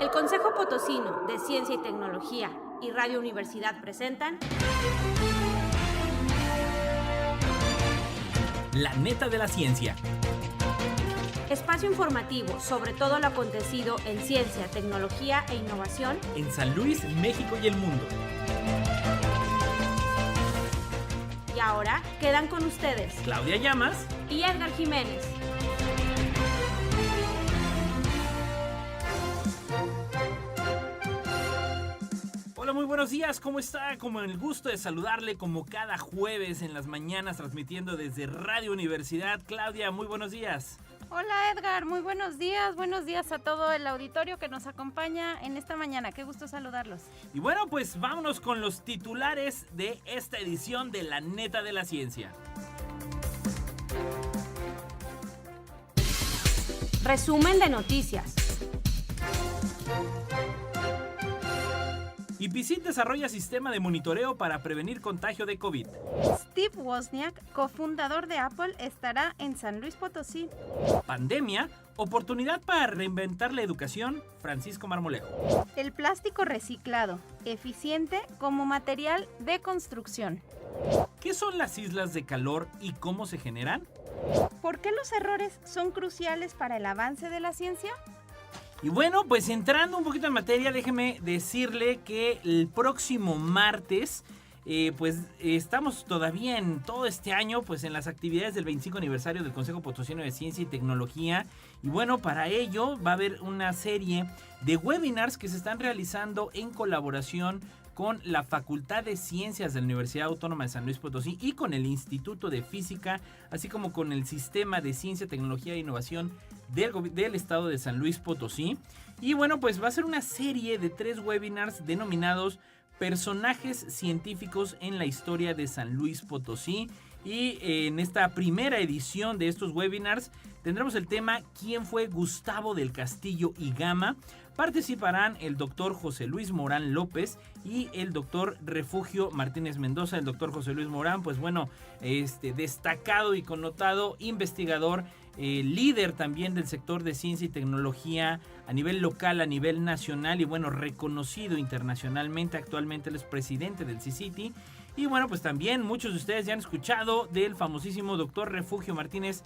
El Consejo Potosino de Ciencia y Tecnología y Radio Universidad presentan La Neta de la Ciencia. Espacio informativo sobre todo lo acontecido en ciencia, tecnología e innovación En San Luis, México y el mundo. y ahora quedan con ustedes Claudia Llamas. y Edgar Jiménez. Hola, muy buenos días, ¿cómo está? Como el gusto de saludarle como cada jueves en las mañanas transmitiendo desde Radio Universidad. Claudia, muy buenos días. Hola Edgar, muy buenos días a todo el auditorio que nos acompaña en esta mañana, qué gusto saludarlos. Y bueno, pues vámonos con los titulares de esta edición de La Neta de la Ciencia. Resumen de noticias. IPICIT desarrolla sistema de monitoreo para prevenir contagio de COVID. Steve Wozniak, cofundador de Apple, estará en San Luis Potosí. Pandemia, oportunidad para reinventar la educación, Francisco Marmolejo. El plástico reciclado, eficiente como material de construcción. ¿Qué son las islas de calor y cómo se generan? ¿Por qué los errores son cruciales para el avance de la ciencia? Y bueno, pues entrando un poquito en materia, déjeme decirle que el próximo martes, pues estamos todavía en todo este año, pues en las actividades del 25 aniversario del Consejo Potosino de Ciencia y Tecnología. Y bueno, para ello va a haber una serie de webinars que se están realizando en colaboración con la Facultad de Ciencias de la Universidad Autónoma de San Luis Potosí y con el Instituto de Física, así como con el Sistema de Ciencia, Tecnología e Innovación del Estado de San Luis Potosí. Y bueno, pues va a ser una serie de 3 webinars denominados Personajes científicos en la historia de San Luis Potosí. Y en esta primera edición de estos webinars tendremos el tema ¿Quién fue Gustavo del Castillo y Gama? Participarán el doctor José Luis Morán López y el doctor Refugio Martínez Mendoza. El doctor José Luis Morán, pues bueno, destacado y connotado investigador, líder también del sector de ciencia y tecnología a nivel local, a nivel nacional y bueno, reconocido internacionalmente. Actualmente él es presidente del CICITI. Y bueno, pues también muchos de ustedes ya han escuchado del famosísimo doctor Refugio Martínez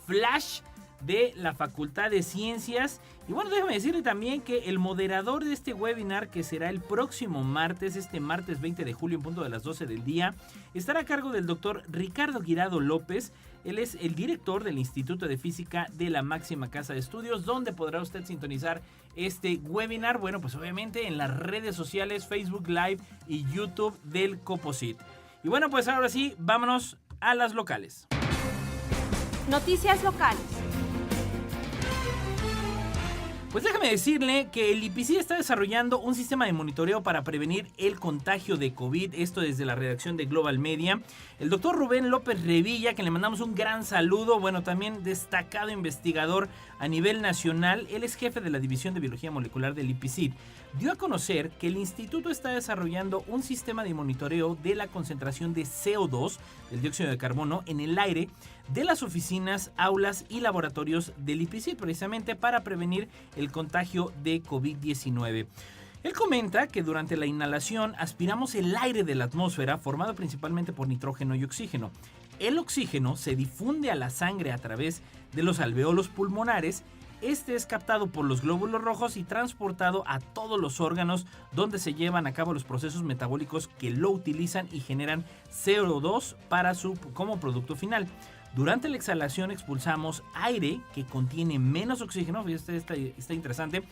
Flash de la Facultad de Ciencias. Y bueno, déjame decirle también que el moderador de este webinar, que será el próximo martes, este martes 20 de julio en punto de las 12 del día, estará a cargo del doctor Ricardo Guirado López. Él es el director del Instituto de Física de la máxima casa de estudios, donde podrá usted sintonizar este webinar, bueno, pues obviamente en las redes sociales, Facebook Live y YouTube del COPOCIT. Y bueno, pues ahora sí, vámonos a las locales. Noticias locales. Pues déjame decirle que el IPICIT está desarrollando un sistema de monitoreo para prevenir el contagio de COVID, esto desde la redacción de Global Media. El doctor Rubén López Revilla, que le mandamos un gran saludo, bueno, también destacado investigador a nivel nacional, él es jefe de la División de Biología Molecular del IPICIT, dio a conocer que el instituto está desarrollando un sistema de monitoreo de la concentración de CO2, el dióxido de carbono, en el aire de las oficinas, aulas y laboratorios del IPICIT, precisamente para prevenir el contagio de COVID-19. Él comenta que durante la inhalación aspiramos el aire de la atmósfera formado principalmente por nitrógeno y oxígeno. El oxígeno se difunde a la sangre a través de los alveolos pulmonares. Este es captado por los glóbulos rojos y transportado a todos los órganos donde se llevan a cabo los procesos metabólicos que lo utilizan y generan CO2 como producto final. Durante la exhalación expulsamos aire que contiene menos oxígeno, está interesante,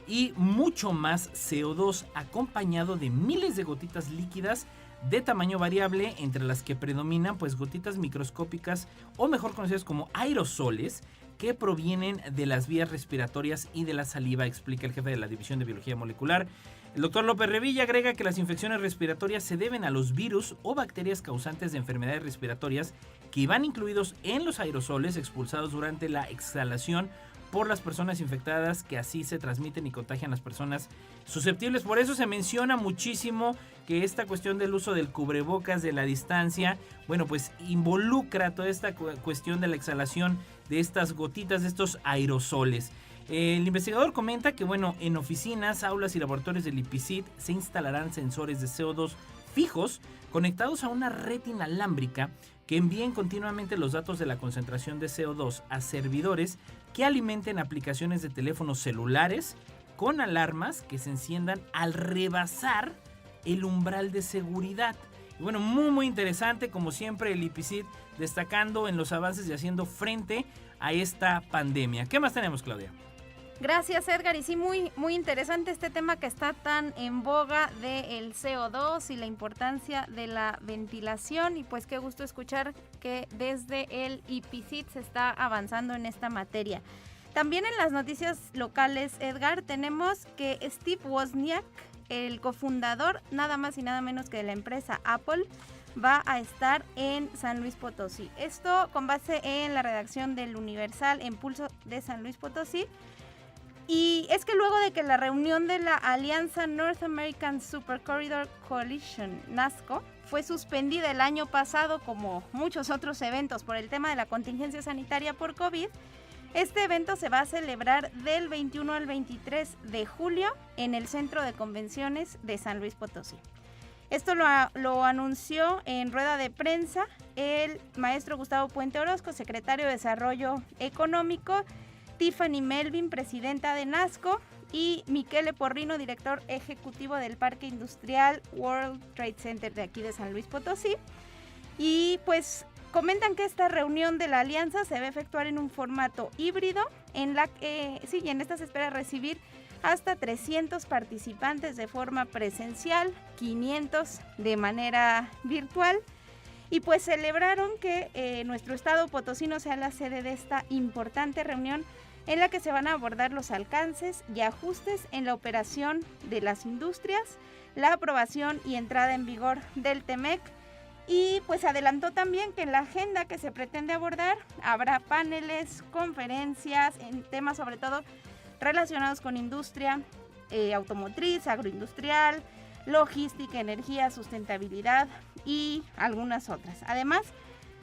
y mucho más CO2, acompañado de miles de gotitas líquidas de tamaño variable, entre las que predominan pues gotitas microscópicas o mejor conocidas como aerosoles, que provienen de las vías respiratorias y de la saliva, explica el jefe de la División de Biología Molecular. El doctor López Revilla agrega que las infecciones respiratorias se deben a los virus o bacterias causantes de enfermedades respiratorias que van incluidos en los aerosoles expulsados durante la exhalación por las personas infectadas, que así se transmiten y contagian a las personas susceptibles. Por eso se menciona muchísimo que esta cuestión del uso del cubrebocas, de la distancia, bueno, pues involucra toda esta cuestión de la exhalación de estas gotitas, de estos aerosoles. El investigador comenta que, bueno, en oficinas, aulas y laboratorios del IPICIT se instalarán sensores de CO2 fijos conectados a una red inalámbrica que envíen continuamente los datos de la concentración de CO2 a servidores que alimenten aplicaciones de teléfonos celulares con alarmas que se enciendan al rebasar el umbral de seguridad. Y bueno, muy interesante, como siempre el IPICIT destacando en los avances y haciendo frente a esta pandemia. ¿Qué más tenemos, Claudia? Gracias, Edgar, y sí, muy interesante este tema que está tan en boga del CO2 y la importancia de la ventilación, y pues qué gusto escuchar que desde el IPICIT se está avanzando en esta materia. También en las noticias locales, Edgar, tenemos que Steve Wozniak, el cofundador nada más y nada menos que de la empresa Apple, va a estar en San Luis Potosí. Esto con base en la redacción del Universal en Pulso de San Luis Potosí. Y es que luego de que la reunión de la Alianza North American Super Corridor Coalition, NASCO, fue suspendida el año pasado, como muchos otros eventos, por el tema de la contingencia sanitaria por COVID, este evento se va a celebrar del 21 al 23 de julio en el Centro de Convenciones de San Luis Potosí. Esto lo anunció en rueda de prensa el maestro Gustavo Puente Orozco, secretario de Desarrollo Económico, Tiffany Melvin, presidenta de NASCO, y Michele Porrino, director ejecutivo del Parque Industrial World Trade Center de aquí de San Luis Potosí. Y pues comentan que esta reunión de la alianza se va a efectuar en un formato híbrido, en esta se espera recibir hasta 300 participantes de forma presencial, 500 de manera virtual. Y pues celebraron que nuestro estado potosino sea la sede de esta importante reunión en la que se van a abordar los alcances y ajustes en la operación de las industrias, la aprobación y entrada en vigor del TEMEC. Y pues adelantó también que en la agenda que se pretende abordar habrá paneles, conferencias en temas sobre todo relacionados con industria automotriz, agroindustrial, logística, energía, sustentabilidad y algunas otras. Además,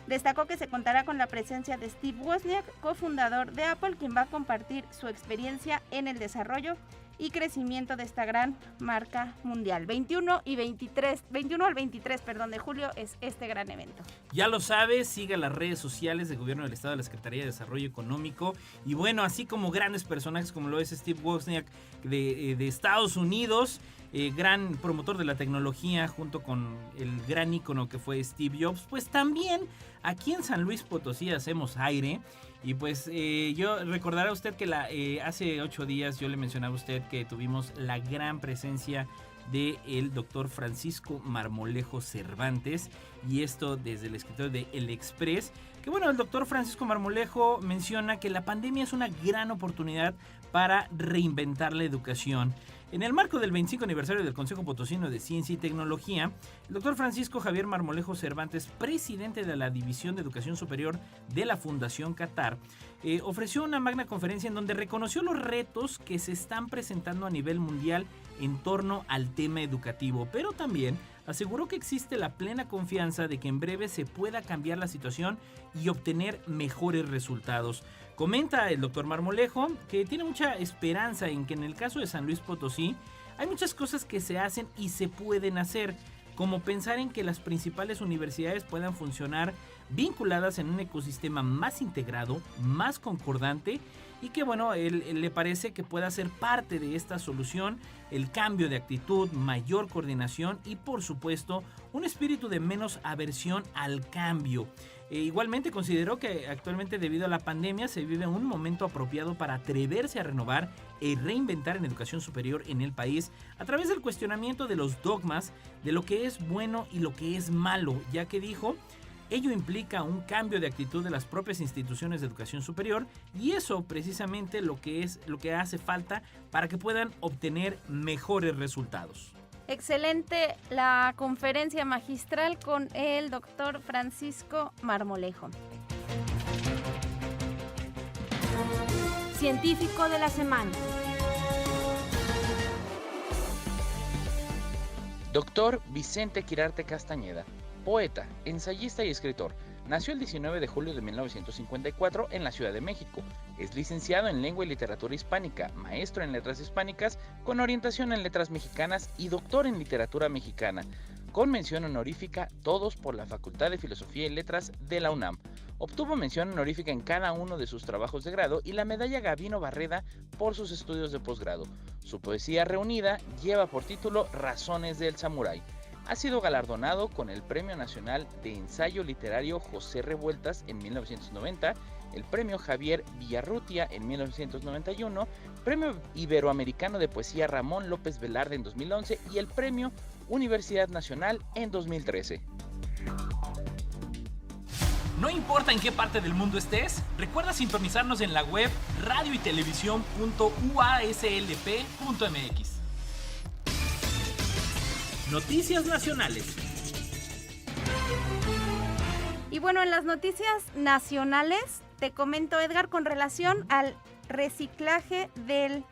destacó que se contará con la presencia de Steve Wozniak, cofundador de Apple, quien va a compartir su experiencia en el desarrollo y crecimiento de esta gran marca mundial. 21 al 23 de julio es este gran evento. Ya lo sabes, siga las redes sociales del Gobierno del Estado, de la Secretaría de Desarrollo Económico, y bueno, así como grandes personajes como lo es Steve Wozniak de Estados Unidos, gran promotor de la tecnología, junto con el gran ícono que fue Steve Jobs, pues también aquí en San Luis Potosí hacemos aire. Y pues yo recordará usted que hace 8 días yo le mencionaba a usted que tuvimos la gran presencia del doctor Francisco Marmolejo Cervantes, y esto desde el escritorio de El Express. Que bueno, el doctor Francisco Marmolejo menciona que la pandemia es una gran oportunidad para reinventar la educación. En el marco del 25 aniversario del Consejo Potosino de Ciencia y Tecnología, el doctor Francisco Javier Marmolejo Cervantes, presidente de la División de Educación Superior de la Fundación Qatar, ofreció una magna conferencia en donde reconoció los retos que se están presentando a nivel mundial en torno al tema educativo, pero también aseguró que existe la plena confianza de que en breve se pueda cambiar la situación y obtener mejores resultados. Comenta el doctor Marmolejo que tiene mucha esperanza en que en el caso de San Luis Potosí hay muchas cosas que se hacen y se pueden hacer, como pensar en que las principales universidades puedan funcionar vinculadas en un ecosistema más integrado, más concordante, y que bueno, él le parece que pueda ser parte de esta solución el cambio de actitud, mayor coordinación y por supuesto un espíritu de menos aversión al cambio. Igualmente consideró que actualmente debido a la pandemia se vive un momento apropiado para atreverse a renovar y reinventar en educación superior en el país a través del cuestionamiento de los dogmas de lo que es bueno y lo que es malo, ya que dijo, ello implica un cambio de actitud de las propias instituciones de educación superior, y eso precisamente lo que hace falta para que puedan obtener mejores resultados. Excelente la conferencia magistral con el doctor Francisco Marmolejo. Científico de la semana. Doctor Vicente Quirarte Castañeda, poeta, ensayista y escritor, Nació el 19 de julio de 1954 en la Ciudad de México. Es licenciado en Lengua y Literatura Hispánica, maestro en Letras Hispánicas, con orientación en Letras Mexicanas y doctor en Literatura Mexicana, con mención honorífica todos por la Facultad de Filosofía y Letras de la UNAM. Obtuvo mención honorífica en cada uno de sus trabajos de grado y la medalla Gabino Barreda por sus estudios de posgrado. Su poesía reunida lleva por título Razones del Samurái. Ha sido galardonado con el Premio Nacional de Ensayo Literario José Revueltas en 1990, el Premio Javier Villarrutia en 1991, Premio Iberoamericano de Poesía Ramón López Velarde en 2011 y el Premio Universidad Nacional en 2013. No importa en qué parte del mundo estés, recuerda sintonizarnos en la web radioytelevisión.uaslp.mx. Noticias nacionales. Y bueno, en las noticias nacionales te comento, Edgar, con relación al reciclaje del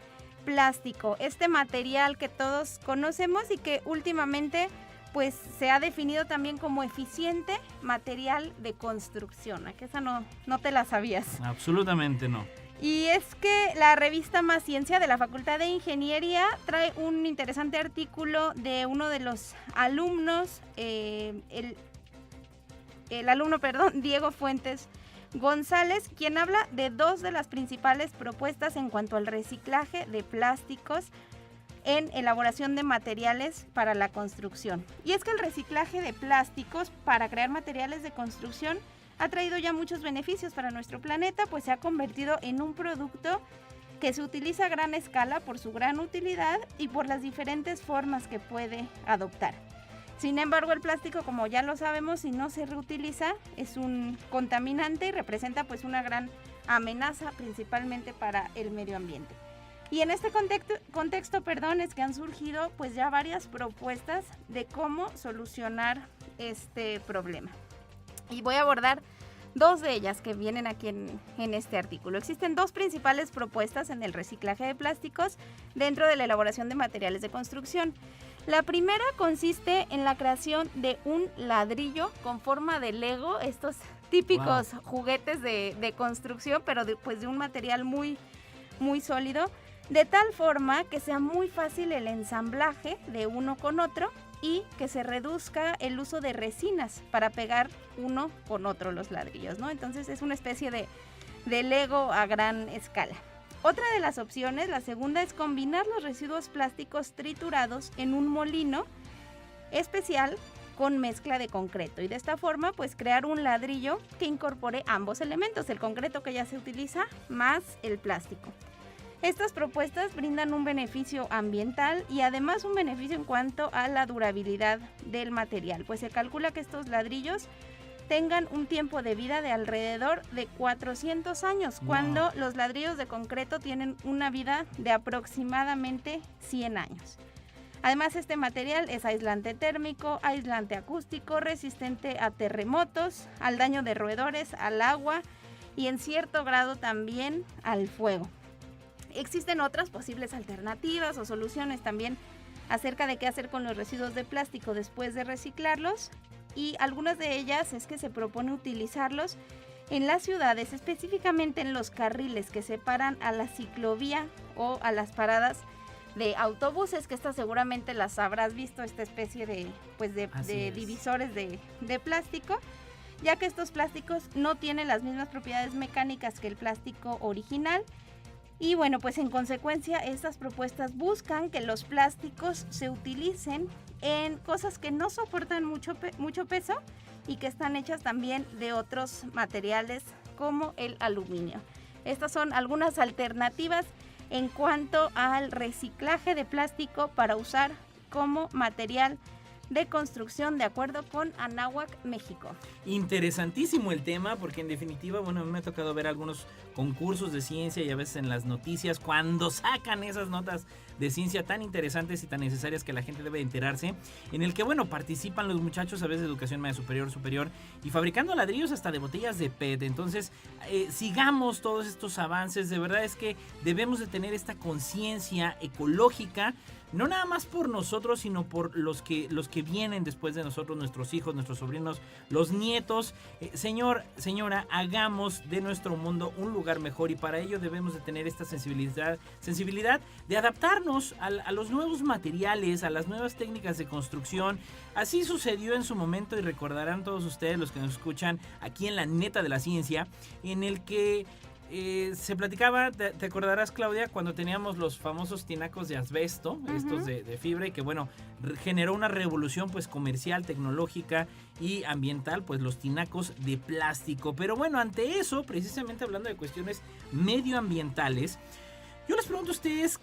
plástico, este material que todos conocemos y que últimamente pues se ha definido también como eficiente material de construcción. ¿A que esa no te la sabías? Absolutamente no. Y es que la revista Más Ciencia de la Facultad de Ingeniería trae un interesante artículo de uno de los alumnos, el alumno, Diego Fuentes González, quien habla de dos de las principales propuestas en cuanto al reciclaje de plásticos en elaboración de materiales para la construcción. Y es que el reciclaje de plásticos para crear materiales de construcción ha traído ya muchos beneficios para nuestro planeta, pues se ha convertido en un producto que se utiliza a gran escala por su gran utilidad y por las diferentes formas que puede adoptar. Sin embargo, el plástico, como ya lo sabemos, si no se reutiliza, es un contaminante y representa pues una gran amenaza principalmente para el medio ambiente. Y en este contexto, es que han surgido pues ya varias propuestas de cómo solucionar este problema. Y voy a abordar dos de ellas que vienen aquí en este artículo. Existen dos principales propuestas en el reciclaje de plásticos dentro de la elaboración de materiales de construcción. La primera consiste en la creación de un ladrillo con forma de Lego, estos típicos juguetes de construcción, pero de un material muy, muy sólido, de tal forma que sea muy fácil el ensamblaje de uno con otro y que se reduzca el uso de resinas para pegar uno con otro los ladrillos, ¿no? Entonces es una especie de Lego a gran escala. Otra de las opciones, la segunda, es combinar los residuos plásticos triturados en un molino especial con mezcla de concreto y de esta forma pues crear un ladrillo que incorpore ambos elementos, el concreto que ya se utiliza más el plástico. Estas propuestas brindan un beneficio ambiental y además un beneficio en cuanto a la durabilidad del material, pues se calcula que estos ladrillos tengan un tiempo de vida de alrededor de 400 años, cuando los ladrillos de concreto tienen una vida de aproximadamente 100 años. Además, este material es aislante térmico, aislante acústico, resistente a terremotos, al daño de roedores, al agua y en cierto grado también al fuego. Existen otras posibles alternativas o soluciones también acerca de qué hacer con los residuos de plástico después de reciclarlos, y algunas de ellas es que se propone utilizarlos en las ciudades, específicamente en los carriles que separan a la ciclovía o a las paradas de autobuses, que estas seguramente las habrás visto, esta especie de divisores de plástico, ya que estos plásticos no tienen las mismas propiedades mecánicas que el plástico original. Y bueno, pues en consecuencia estas propuestas buscan que los plásticos se utilicen en cosas que no soportan mucho peso y que están hechas también de otros materiales como el aluminio. Estas son algunas alternativas en cuanto al reciclaje de plástico para usar como material de construcción de acuerdo con Anáhuac, México. Interesantísimo el tema, porque en definitiva, bueno, a mí me ha tocado ver algunos concursos de ciencia y a veces en las noticias cuando sacan esas notas de ciencia tan interesantes y tan necesarias que la gente debe enterarse, en el que, bueno, participan los muchachos a veces de educación media superior y fabricando ladrillos hasta de botellas de PET. Entonces, sigamos todos estos avances. De verdad es que debemos de tener esta conciencia ecológica no nada más por nosotros, sino por los que vienen después de nosotros, nuestros hijos, nuestros sobrinos, los nietos. Señora, hagamos de nuestro mundo un lugar mejor, y para ello debemos de tener esta sensibilidad de adaptarnos a los nuevos materiales, a las nuevas técnicas de construcción. Así sucedió en su momento, y recordarán todos ustedes, los que nos escuchan aquí en La Neta de la Ciencia, en el que se platicaba, te acordarás, Claudia, cuando teníamos los famosos tinacos de asbesto, estos de fibra, y que bueno, generó una revolución pues comercial, tecnológica y ambiental, pues los tinacos de plástico. Pero bueno, ante eso, precisamente hablando de cuestiones medioambientales, yo les pregunto a ustedes,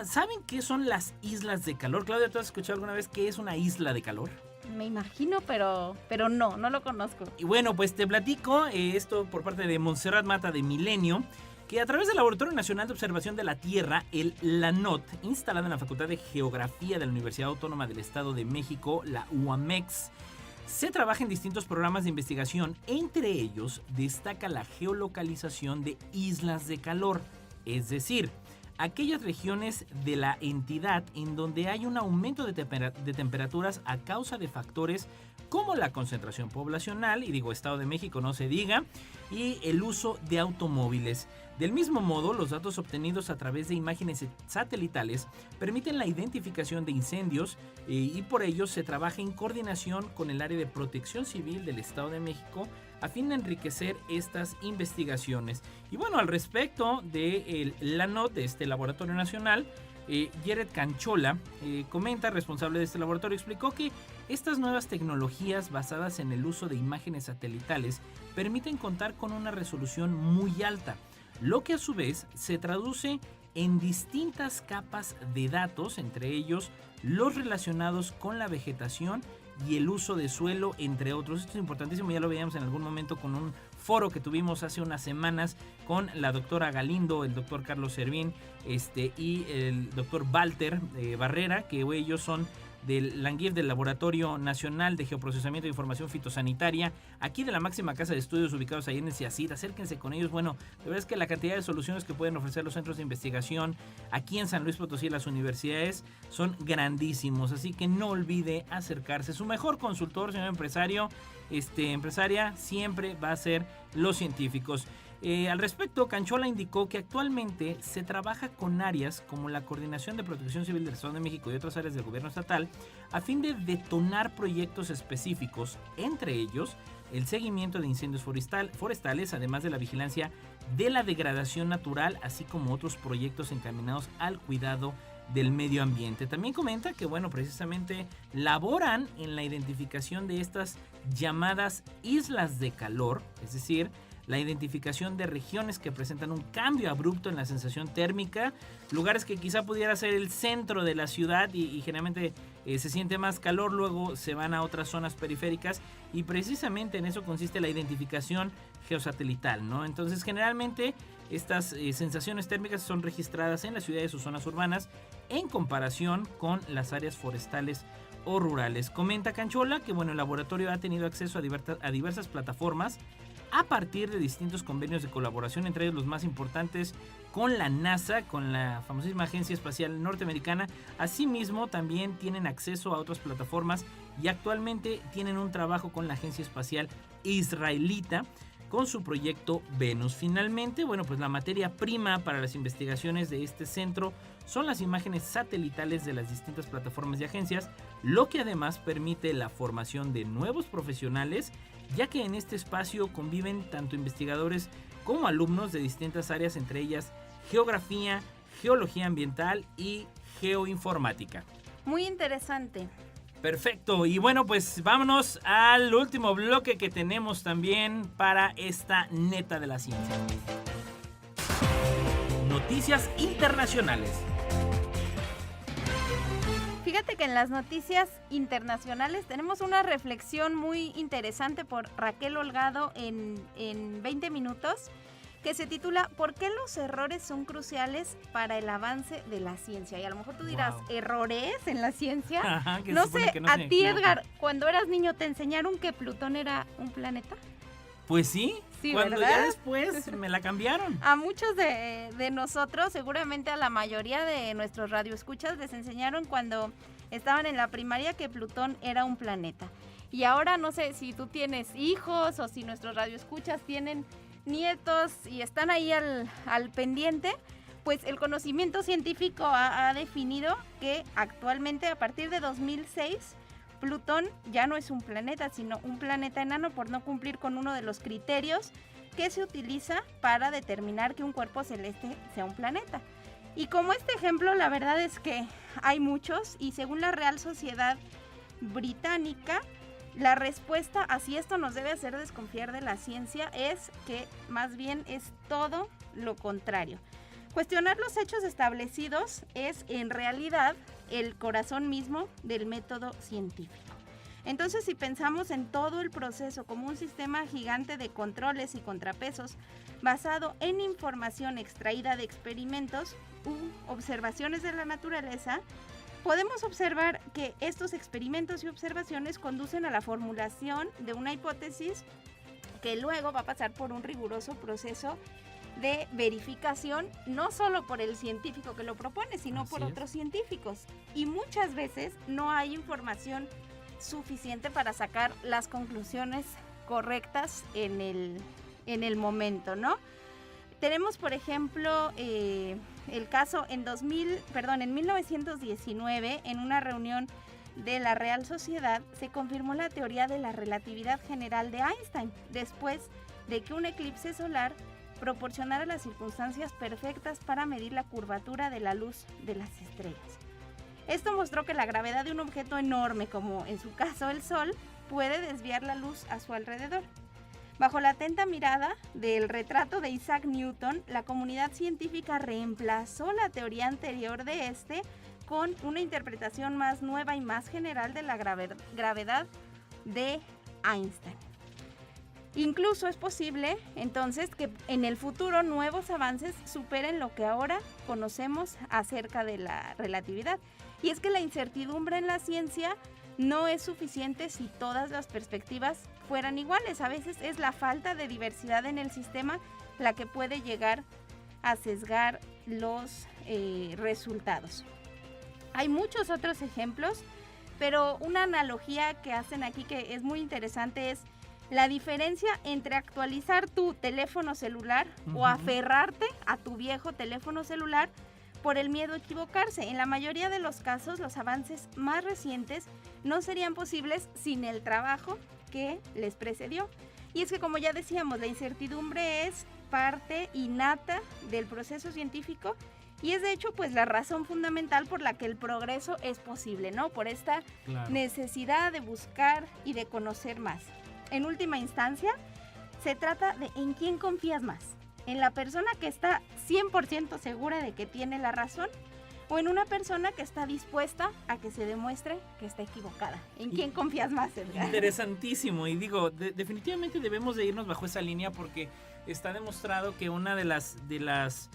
¿saben qué son las islas de calor? Claudia, ¿tú has escuchado alguna vez qué es una isla de calor? Me imagino, pero no lo conozco. Y bueno, pues te platico esto por parte de Montserrat Mata de Milenio, que a través del Laboratorio Nacional de Observación de la Tierra, el LANOT, instalado en la Facultad de Geografía de la Universidad Autónoma del Estado de México, la UAMEX, se trabaja en distintos programas de investigación. Entre ellos destaca la geolocalización de islas de calor, es decir, aquellas regiones de la entidad en donde hay un aumento de temperaturas a causa de factores como la concentración poblacional, y digo Estado de México no se diga, y el uso de automóviles. Del mismo modo, los datos obtenidos a través de imágenes satelitales permiten la identificación de incendios, y por ello se trabaja en coordinación con el área de protección civil del Estado de México a fin de enriquecer estas investigaciones. Y bueno, al respecto de la NOT, de este laboratorio nacional, Jared Canchola, comenta, responsable de este laboratorio, explicó que estas nuevas tecnologías basadas en el uso de imágenes satelitales permiten contar con una resolución muy alta, lo que a su vez se traduce en distintas capas de datos, entre ellos los relacionados con la vegetación y el uso de suelo, entre otros. Esto es importantísimo, ya lo veíamos en algún momento con un foro que tuvimos hace unas semanas con la doctora Galindo, el doctor Carlos Servín y el doctor Walter Barrera, que ellos son del LANGIF, del Laboratorio Nacional de Geoprocesamiento de Información Fitosanitaria, aquí de la máxima casa de estudios ubicados ahí en el CIACID. Acérquense con ellos. Bueno, la verdad es que la cantidad de soluciones que pueden ofrecer los centros de investigación aquí en San Luis Potosí, las universidades, son grandísimos, así que no olvide acercarse. Su mejor consultor, señor empresario, empresaria, siempre va a ser los científicos. Al respecto, Canchola indicó que actualmente se trabaja con áreas como la Coordinación de Protección Civil del Estado de México y otras áreas del gobierno estatal a fin de detonar proyectos específicos, entre ellos el seguimiento de incendios forestales, además de la vigilancia de la degradación natural, así como otros proyectos encaminados al cuidado del medio ambiente. También comenta que, bueno, precisamente laboran en la identificación de estas llamadas islas de calor, es decir, la identificación de regiones que presentan un cambio abrupto en la sensación térmica, lugares que quizá pudiera ser el centro de la ciudad y generalmente se siente más calor, luego se van a otras zonas periféricas, y precisamente en eso consiste la identificación geosatelital, ¿no? Entonces, generalmente estas sensaciones térmicas son registradas en las ciudades o zonas urbanas en comparación con las áreas forestales o rurales. Comenta Canchola que, bueno, el laboratorio ha tenido acceso a diversas plataformas a partir de distintos convenios de colaboración, entre ellos los más importantes con la NASA, con la famosísima Agencia Espacial Norteamericana. Asimismo, también tienen acceso a otras plataformas y actualmente tienen un trabajo con la Agencia Espacial Israelita con su proyecto Venus. Finalmente, bueno, pues la materia prima para las investigaciones de este centro son las imágenes satelitales de las distintas plataformas y agencias, lo que además permite la formación de nuevos profesionales, ya que en este espacio conviven tanto investigadores como alumnos de distintas áreas, entre ellas geografía, geología ambiental y geoinformática. Muy interesante. Perfecto, y bueno, pues vámonos al último bloque que tenemos también para esta neta de la ciencia. Noticias internacionales. Fíjate que en las noticias internacionales tenemos una reflexión muy interesante por Raquel Holgado en 20 minutos, que se titula ¿Por qué los errores son cruciales para el avance de la ciencia? Y a lo mejor tú dirás, wow, ¿errores en la ciencia? Ajá, no sé, a ti, Edgar, cuando eras niño, ¿te enseñaron que Plutón era un planeta? Pues sí, Sí, Cuando ¿verdad? ya después me la cambiaron. A muchos de nosotros, seguramente a la mayoría de nuestros radioescuchas, les enseñaron cuando estaban en la primaria que Plutón era un planeta. Y ahora no sé si tú tienes hijos o si nuestros radioescuchas tienen nietos y están ahí al pendiente, pues el conocimiento científico ha definido que actualmente, a partir de 2006, Plutón ya no es un planeta, sino un planeta enano por no cumplir con uno de los criterios que se utiliza para determinar que un cuerpo celeste sea un planeta. Y como este ejemplo, la verdad es que hay muchos, y según la Real Sociedad Británica, la respuesta a si esto nos debe hacer desconfiar de la ciencia es que más bien es todo lo contrario. Cuestionar los hechos establecidos es en realidad el corazón mismo del método científico. Entonces, si pensamos en todo el proceso como un sistema gigante de controles y contrapesos basado en información extraída de experimentos u observaciones de la naturaleza, podemos observar que estos experimentos y observaciones conducen a la formulación de una hipótesis que luego va a pasar por un riguroso proceso de verificación, no solo por el científico que lo propone, sino Así por es. otros científicos. Y muchas veces no hay información suficiente para sacar las conclusiones correctas en el momento, ¿no? Tenemos, por ejemplo, el caso en 1919, en una reunión de la Real Sociedad, se confirmó la teoría de la relatividad general de Einstein, después de que un eclipse solar proporcionara las circunstancias perfectas para medir la curvatura de la luz de las estrellas. Esto mostró que la gravedad de un objeto enorme, como en su caso el Sol, puede desviar la luz a su alrededor. Bajo la atenta mirada del retrato de Isaac Newton, la comunidad científica reemplazó la teoría anterior de este con una interpretación más nueva y más general de la gravedad de Einstein. Incluso es posible, entonces, que en el futuro nuevos avances superen lo que ahora conocemos acerca de la relatividad. Y es que la incertidumbre en la ciencia no es suficiente si todas las perspectivas fueran iguales. A veces es la falta de diversidad en el sistema la que puede llegar a sesgar los resultados. Hay muchos otros ejemplos, pero una analogía que hacen aquí que es muy interesante es la diferencia entre actualizar tu teléfono celular o aferrarte a tu viejo teléfono celular por el miedo a equivocarse. En la mayoría de los casos, los avances más recientes no serían posibles sin el trabajo que les precedió. Y es que, como ya decíamos, la incertidumbre es parte innata del proceso científico y es de hecho pues la razón fundamental por la que el progreso es posible, ¿no? Por esta necesidad de buscar y de conocer más. En última instancia, se trata de en quién confías más. ¿En la persona que está 100% segura de que tiene la razón? ¿O en una persona que está dispuesta a que se demuestre que está equivocada? ¿En quién confías más, Edgar? Interesantísimo, y digo, definitivamente debemos de irnos bajo esa línea porque está demostrado que una de las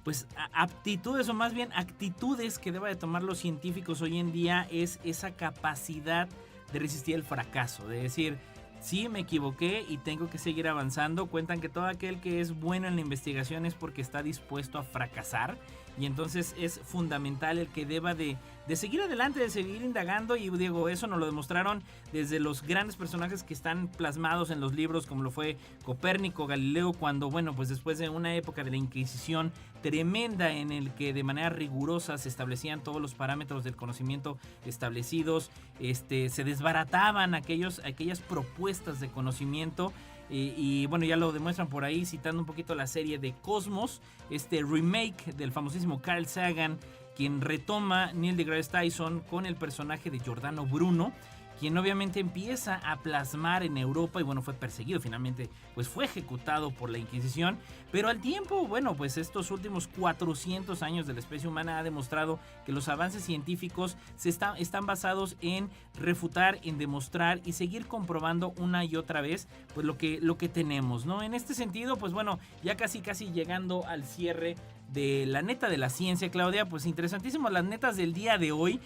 pues aptitudes o más bien actitudes que deben de tomar los científicos hoy en día es esa capacidad de resistir el fracaso, de decir, sí, me equivoqué y tengo que seguir avanzando. Cuentan que todo aquel que es bueno en la investigación es porque está dispuesto a fracasar. Y entonces es fundamental el que deba de seguir adelante, de seguir indagando. Y digo, eso nos lo demostraron desde los grandes personajes que están plasmados en los libros, como lo fue Copérnico, Galileo, cuando, bueno, pues después de una época de la Inquisición tremenda en el que de manera rigurosa se establecían todos los parámetros del conocimiento establecidos, se desbarataban aquellas propuestas de conocimiento. Y bueno, ya lo demuestran por ahí citando un poquito la serie de Cosmos, este remake del famosísimo Carl Sagan, quien retoma Neil deGrasse Tyson con el personaje de Giordano Bruno, quien obviamente empieza a plasmar en Europa y bueno, fue perseguido, finalmente pues fue ejecutado por la Inquisición, pero al tiempo, bueno, pues estos últimos 400 años de la especie humana ha demostrado que los avances científicos están basados en refutar, en demostrar y seguir comprobando una y otra vez pues lo que tenemos, ¿no? En este sentido, pues bueno, ya casi llegando al cierre de la neta de la ciencia, Claudia. Pues interesantísimo las netas del día de hoy.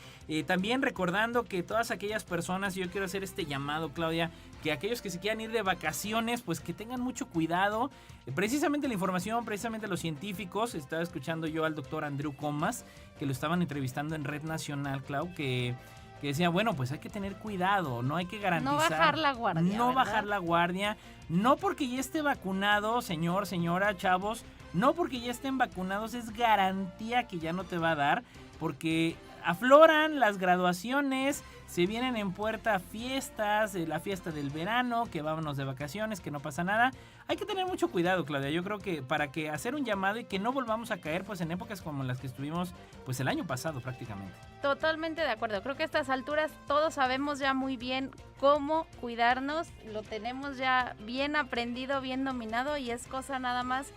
También recordando que todas aquellas personas, yo quiero hacer este llamado, Claudia, que aquellos que se quieran ir de vacaciones, pues que tengan mucho cuidado. Precisamente la información, precisamente los científicos, estaba escuchando yo al doctor Andrew Comas, que lo estaban entrevistando en Red Nacional, Clau, que decía, bueno, pues hay que tener cuidado, no hay que garantizar. No bajar la guardia, No ¿verdad? bajar la guardia, no porque ya esté vacunado, señor, señora, chavos, no porque ya estén vacunados es garantía que ya no te va a dar, porque afloran las graduaciones, se vienen en puerta fiestas, la fiesta del verano, que vámonos de vacaciones, que no pasa nada. Hay que tener mucho cuidado, Claudia. Yo creo que para que hacer un llamado y que no volvamos a caer pues en épocas como las que estuvimos pues el año pasado prácticamente. Totalmente de acuerdo. Creo que a estas alturas todos sabemos ya muy bien cómo cuidarnos. Lo tenemos ya bien aprendido, bien dominado y es cosa nada más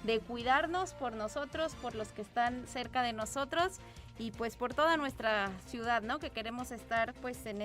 de cuidarnos por nosotros, por los que están cerca de nosotros y pues por toda nuestra ciudad, ¿no? Que queremos estar pues en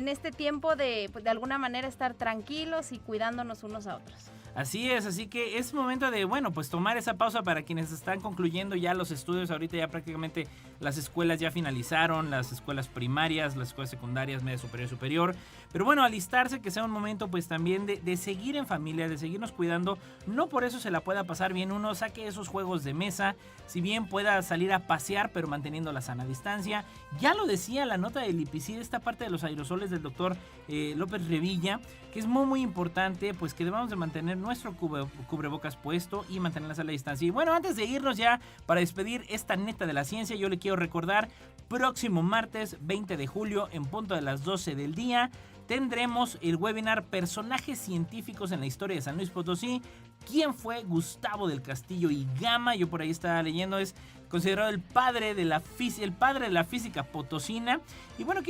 este tiempo de alguna manera estar tranquilos y cuidándonos unos a otros. Así es, así que es momento de, bueno, pues tomar esa pausa para quienes están concluyendo ya los estudios. Ahorita ya prácticamente las escuelas ya finalizaron, las escuelas primarias, las escuelas secundarias, media superior. Pero bueno, alistarse, que sea un momento pues también de seguir en familia, de seguirnos cuidando. No por eso se la pueda pasar bien uno, saque esos juegos de mesa, si bien pueda salir a pasear, pero manteniendo la sana distancia. Ya lo decía la nota del IPCID, esta parte de los aerosoles del doctor López Revilla, que es muy importante, pues que debamos de mantener nuestro cubrebocas puesto y mantener la sana distancia. Y bueno, antes de irnos ya para despedir esta neta de la ciencia, yo le quiero recordar, próximo martes 20 de julio en punto de las 12 del día, tendremos el webinar Personajes científicos en la historia de San Luis Potosí. ¿Quién fue Gustavo del Castillo y Gama? Yo por ahí estaba leyendo, es considerado el padre de la física potosina. Y bueno,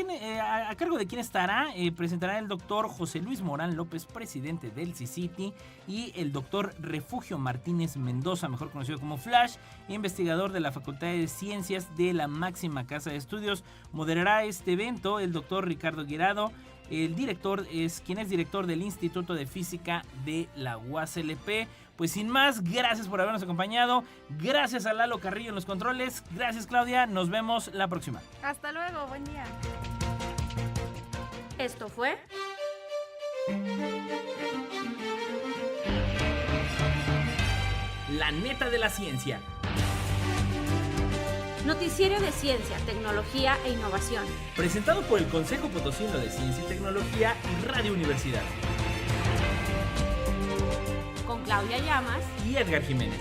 a cargo de quién estará, presentará el doctor José Luis Morán López, presidente del CICITI, y el doctor Refugio Martínez Mendoza, mejor conocido como Flash, investigador de la Facultad de Ciencias de la máxima casa de estudios. Moderará este evento el doctor Ricardo Guirado. El director quien es director del Instituto de Física de la UASLP. Pues sin más, gracias por habernos acompañado. Gracias a Lalo Carrillo en los controles. Gracias, Claudia. Nos vemos la próxima. Hasta luego, buen día. Esto fue La neta de la ciencia. Noticiero de Ciencia, Tecnología e Innovación. Presentado por el Consejo Potosino de Ciencia y Tecnología y Radio Universidad. Con Claudia Llamas Y Edgar Jiménez.